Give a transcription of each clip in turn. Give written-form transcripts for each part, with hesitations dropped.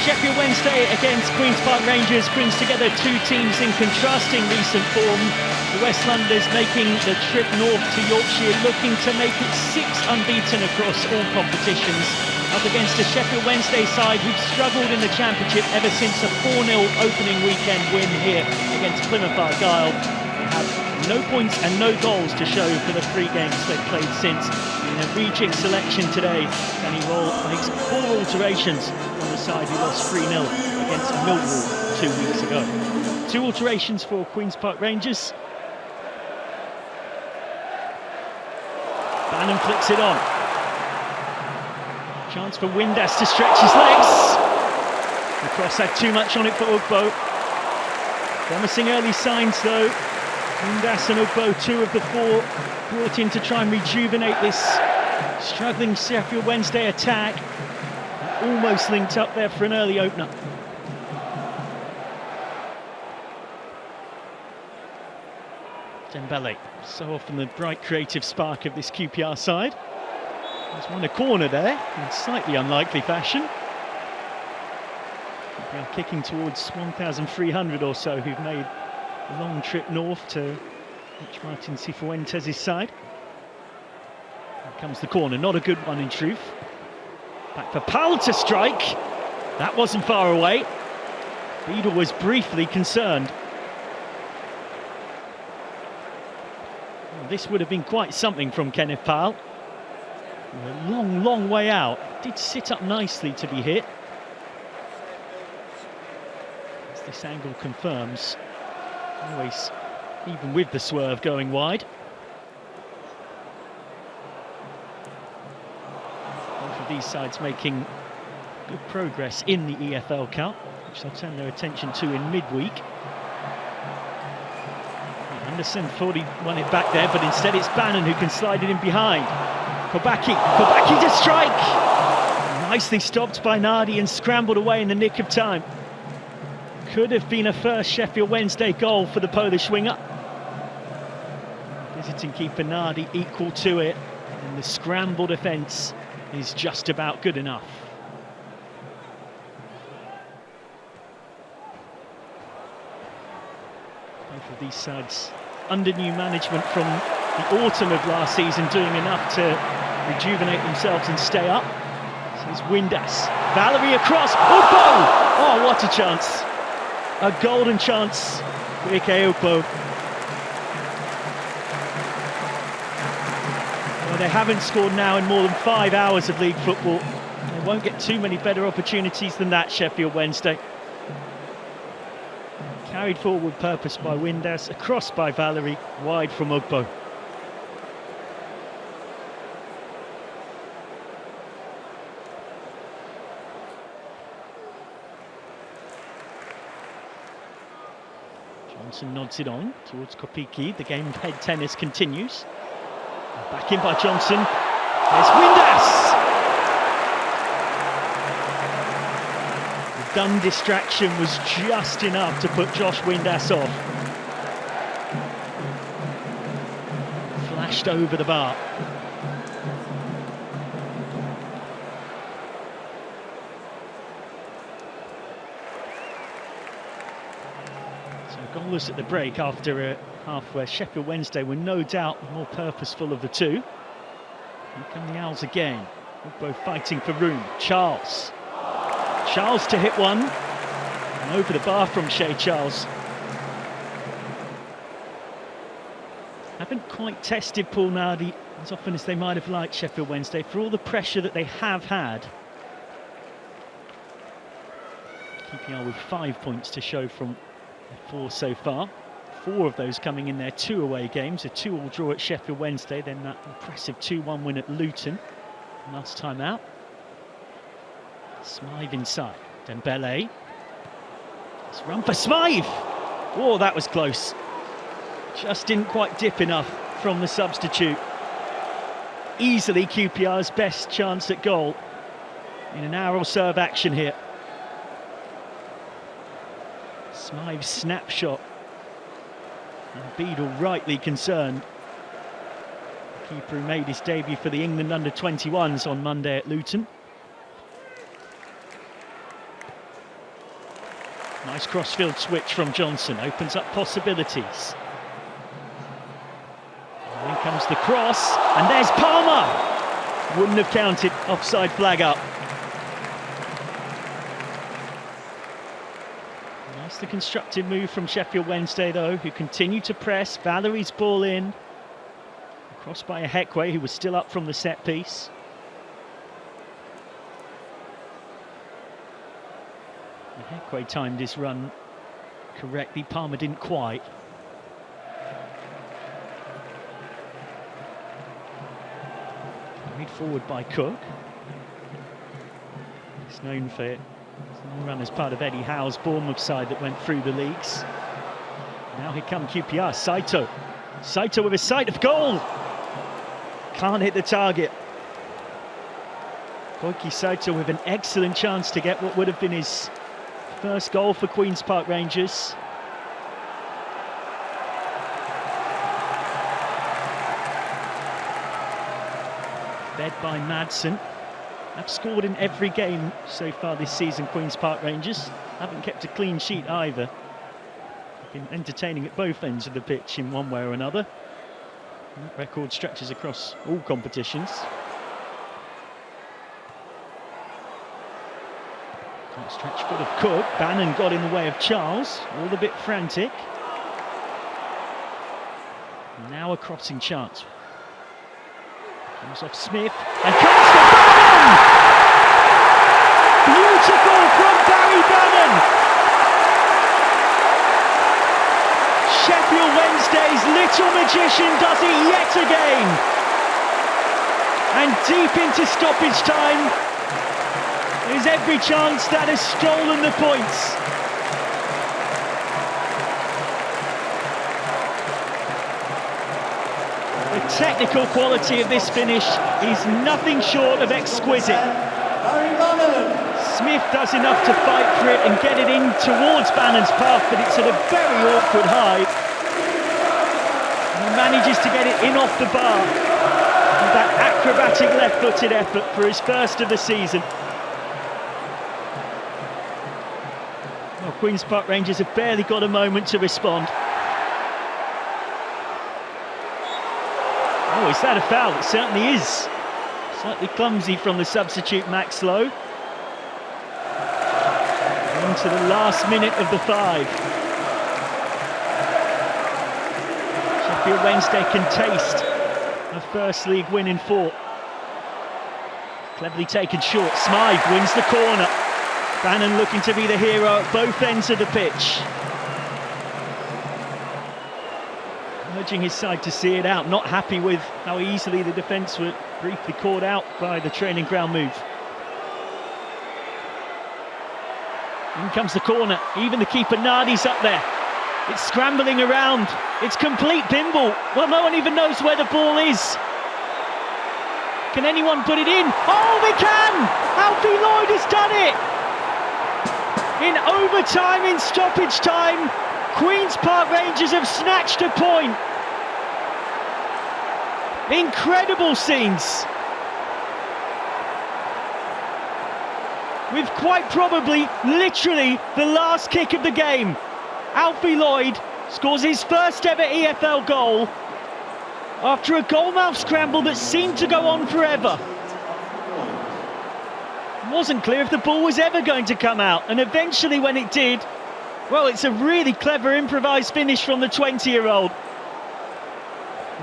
Sheffield Wednesday against Queen's Park Rangers brings together two teams in contrasting recent form. The West Londoners making the trip north to Yorkshire, looking to make it 6 unbeaten across all competitions, up against a Sheffield Wednesday side who've struggled in the Championship ever since a 4-0 opening weekend win here against Plymouth Argyle. They have no points and no goals to show for the 3 games they've played since. In a rejig selection today, Danny Roll makes 4 alterations on the side who lost 3-0 against Millwall 2 weeks ago. 2 alterations for Queen's Park Rangers. Bannon flicks it on. Chance for Windass to stretch his legs. The cross had too much on it for Ugbo. Promising early signs though. Windass and Ugbo, 2 of the 4 brought in to try and rejuvenate this struggling Sheffield Wednesday attack. Almost linked up there for an early opener. Dembele, so often the bright creative spark of this QPR side. He's won a corner there in slightly unlikely fashion. QPR kicking towards 1,300 or so who've made a long trip north to watch Martin Cifuentes' side. Here comes the corner, not a good one in truth. Back for Powell to strike. That wasn't far away. Beadle was briefly concerned. Well, this would have been quite something from Kenneth Powell. A long, long way out. Did sit up nicely to be hit. As this angle confirms, always, even with the swerve, going wide. Both of these sides making good progress in the EFL Cup, which they'll turn their attention to in midweek. Anderson thought he won it back there, but instead it's Bannon who can slide it in behind. Kobaki to strike! Nicely stopped by Nardi and scrambled away in the nick of time. Could have been a first Sheffield Wednesday goal for the Polish winger. Visiting keeper Nardi equal to it, and the scramble defence is just about good enough. Both of these sides under new management from the autumn of last season, doing enough to rejuvenate themselves and stay up. So it's Windass. Valerie across. Ugbo! Oh, what a chance. A golden chance for Ike Ugbo. Well, they haven't scored now in more than 5 hours of league football. They won't get too many better opportunities than that, Sheffield Wednesday. Carried forward with purpose by Windass, across by Valerie, wide from Ugbo. Johnson nods it on towards Kopicki. The game of head tennis continues. Back in by Johnson. There's Windass! The Dunn distraction was just enough to put Josh Windass off. Flashed over the bar. Goalless at the break after a half where Sheffield Wednesday were no doubt the more purposeful of the two. Here come the Owls again. Both fighting for room. Charles to hit one. And over the bar from Shea Charles. Haven't quite tested Paul Nardi as often as they might have liked, Sheffield Wednesday, for all the pressure that they have had. QPR with 5 points to show from 4 so far. 4 of those coming in their 2 away games, a 2-2 draw at Sheffield Wednesday, then that impressive 2-1 win at Luton last time out. Smythe inside, Dembele. Let's run for Smythe! Oh, that was close. Just didn't quite dip enough from the substitute. Easily QPR's best chance at goal in an hour or so of action here. Smythe's snapshot, and Beadle rightly concerned. The keeper who made his debut for the England under-21s on Monday at Luton. Nice crossfield switch from Johnson, opens up possibilities. And in comes the cross, and there's Palmer! Wouldn't have counted, offside flag up. Nice the constructive move from Sheffield Wednesday though, who continue to press. Valerie's ball in. Crossed by a Heckway, who was still up from the set piece. Heckway timed his run correctly, Palmer didn't quite. Carried forward by Cook. He's known for his run as part of Eddie Howe's Bournemouth side that went through the leagues. Now here come QPR, Saito. Saito with a sight of goal. Can't hit the target. Koiki Saito with an excellent chance to get what would have been his first goal for Queen's Park Rangers. Fed by Madsen. Have scored in every game so far this season, Queen's Park Rangers. Haven't kept a clean sheet either. Been entertaining at both ends of the pitch in one way or another. That record stretches across all competitions. Stretch foot of Cook. Bannon got in the way of Charles, all a bit frantic. Now a crossing chance. Comes off Smith and comes for Bannon! Beautiful from Barry Bannon! Sheffield Wednesday's little magician does it yet again. And deep into stoppage time, there's every chance that has stolen the points. The technical quality of this finish is nothing short of exquisite. Smith does enough to fight for it and get it in towards Bannon's path, but it's at a very awkward height. And he manages to get it in off the bar. With that acrobatic left-footed effort for his first of the season. Well, Queen's Park Rangers have barely got a moment to respond. Oh, is that a foul? It certainly is. Slightly clumsy from the substitute Max Lowe. Into the last minute of the 5. Sheffield Wednesday can taste a first league win in 4. Cleverly taken short. Smythe wins the corner. Bannon looking to be the hero at both ends of the pitch. Urging his side to see it out, not happy with how easily the defence were briefly caught out by the training ground move. In comes the corner, even the keeper Nardi's up there. It's scrambling around, it's complete pinball. Well, no one even knows where the ball is. Can anyone put it in? Oh, they can! Alfie Lloyd has done it! In overtime, in stoppage time, Queen's Park Rangers have snatched a point. Incredible scenes. With quite probably, literally, the last kick of the game. Alfie Lloyd scores his first ever EFL goal after a goalmouth scramble that seemed to go on forever. It wasn't clear if the ball was ever going to come out, and eventually when it did, well, it's a really clever improvised finish from the 20-year-old.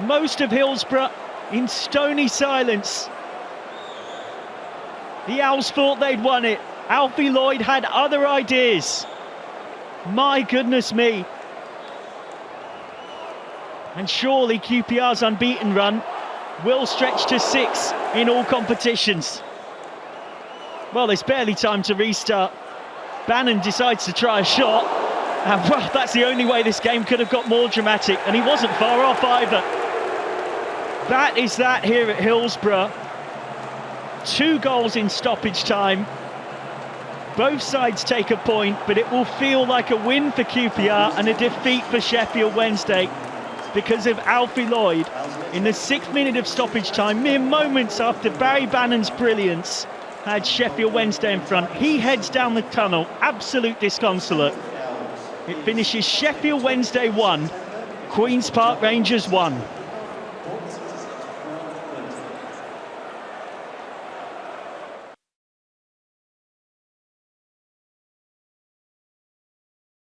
Most of Hillsborough in stony silence. The Owls thought they'd won it. Alfie Lloyd had other ideas. My goodness me. And surely QPR's unbeaten run will stretch to 6 in all competitions. Well, there's barely time to restart. Bannon decides to try a shot. And well, that's the only way this game could have got more dramatic. And he wasn't far off either. That is that here at Hillsborough. 2 goals in stoppage time. Both sides take a point, but it will feel like a win for QPR and a defeat for Sheffield Wednesday because of Alfie Lloyd in the 6th minute of stoppage time, mere moments after Barry Bannon's brilliance had Sheffield Wednesday in front. He heads down the tunnel, absolute disconsolate. It finishes Sheffield Wednesday 1, Queen's Park Rangers 1.